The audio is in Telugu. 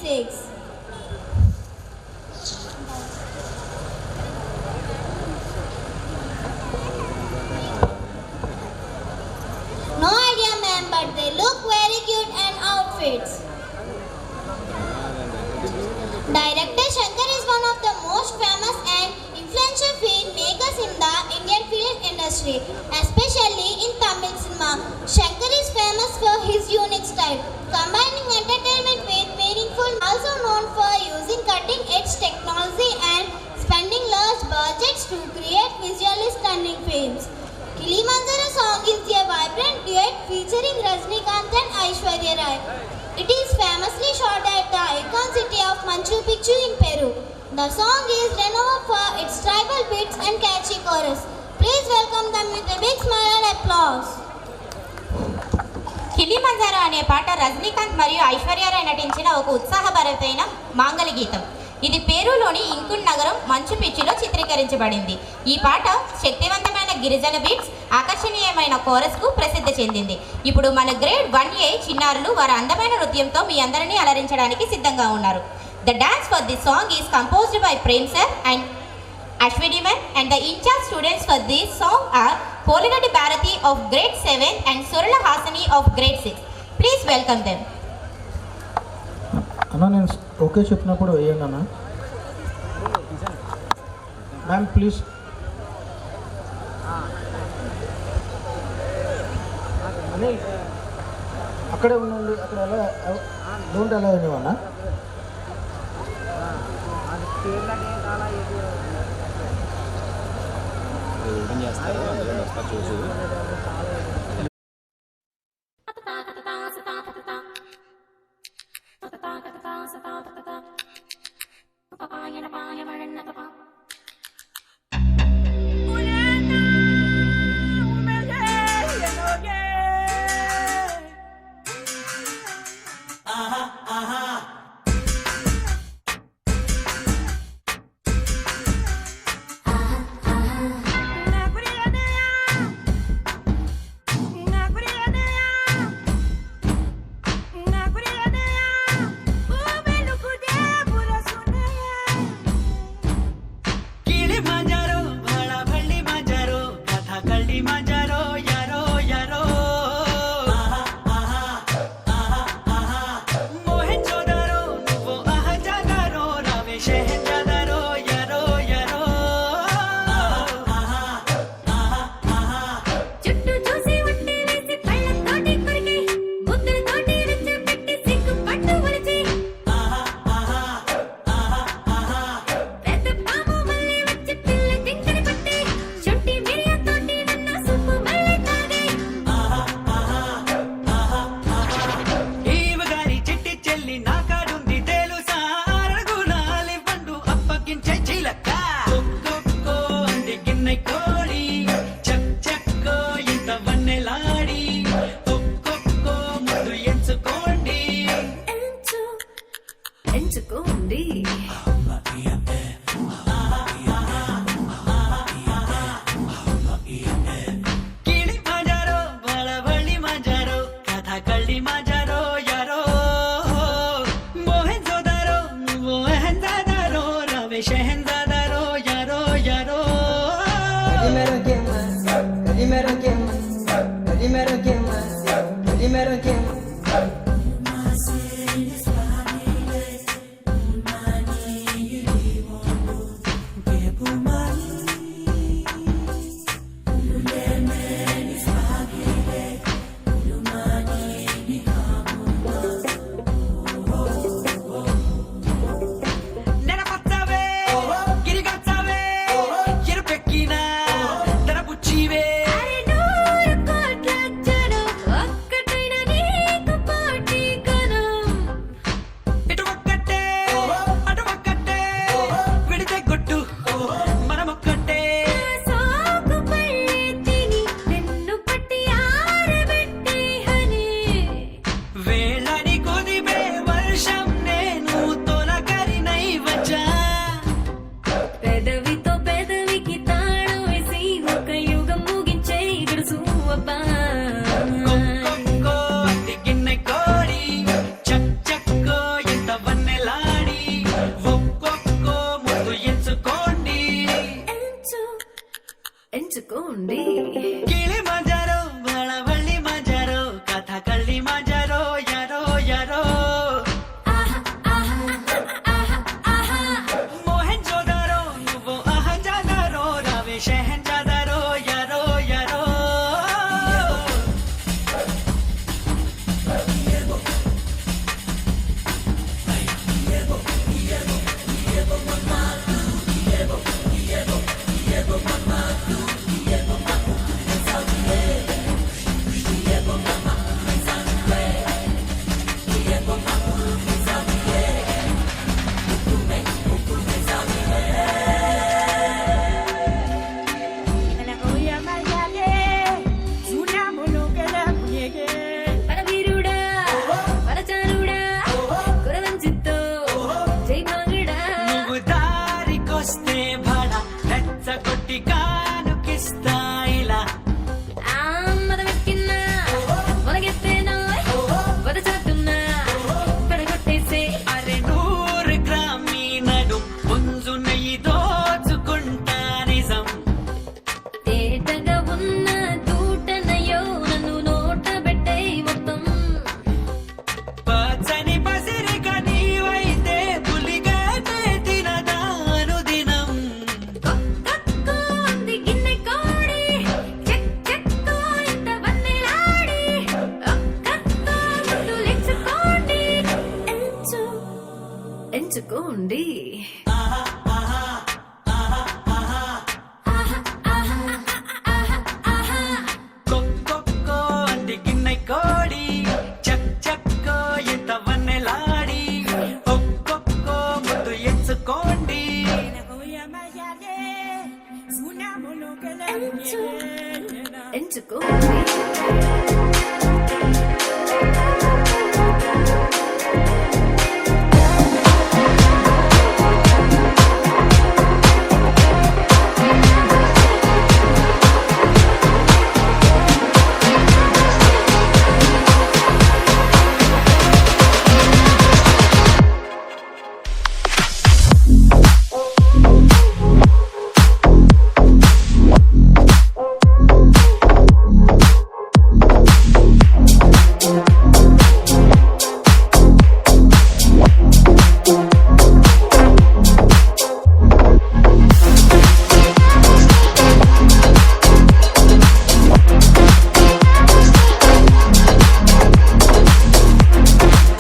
2026. No idea, ma'am, but they look very cute and outfits. Director Shankar is one of the most famous and influential filmmakers in the Indian film industry, especially in Tamil cinema. Shankar is famous for his unique style, combining entertainment with meaningful, also known for using cutting-edge technology and spending large budgets to create visually stunning films. Kilimanjaro song is a vibrant duet featuring Rajnikant and Aishwarya Rai. It is famously shot at the icon city of Machu Picchu in Peru. The song is renowned for its tribal beats and catchy chorus. Please welcome them with a big smile and applause. Kilimanjaro అనే పాట రజనీకాంత్ మరియు ఐశ్వర్యరాయ్ నటించిన ఒక ఉత్సాహభరితమైన మాంగళ గీతం. ఇది పెరూలోని ఇంకున్ నగరం మంచు పిచ్చులో చిత్రీకరించబడింది. ఈ పాట శక్తివంతమైన గిరిజన బీట్స్, ఆకర్షణీయమైన కోరస్కు ప్రసిద్ధి చెందింది. ఇప్పుడు మన గ్రేడ్ 1A చిన్నారులు వారి అందమైన నృత్యంతో మీ అందరినీ అలరించడానికి సిద్ధంగా ఉన్నారు. The dance for this song is composed by Prem sir and Ashwini ma'am, and the in-charge students for this song are Poligadi Bharati of grade 7 and Surala Hasani of grade 6. Please welcome them. అన్నా నేను ఓకే చెప్పినప్పుడు వేయండి అన్న. Ma'am please. అని అక్కడే ఉండండి, అక్కడ ఎలా డోంట్ అలా అన్నా. ఓపెన్ చేస్తారు, అందులో వస్తారు చూసి. Mohenjo-daro పరవీరుడా పరచారుడా కురవంచితో జై మాంగడా నువ్వు దారికొస్తే భడ రెచ్చగొట్టి కానుకిస్తా ఇలా ఆ మదవెక్కిన్నా మొలగెత్తేనో వదచాతున్నా పడగొట్టేసే అరే 100 గ్రామీణను పుంజు నెయ్యి దోచుకుంటా నిజం తేటగా ఉన్న దూటనయో నన్ను నోట పెట్టే మొత్తం పచ్చని పసిరిక నీవైతే పులిగానే తినదాను దినం కక్కో అంది గిన్నె కోడి చెక్ చెక్కో ఇంత వన్నెలాడి కక్కో ముందు ఎంచుకోండి ఎంచుకోండి ఆహా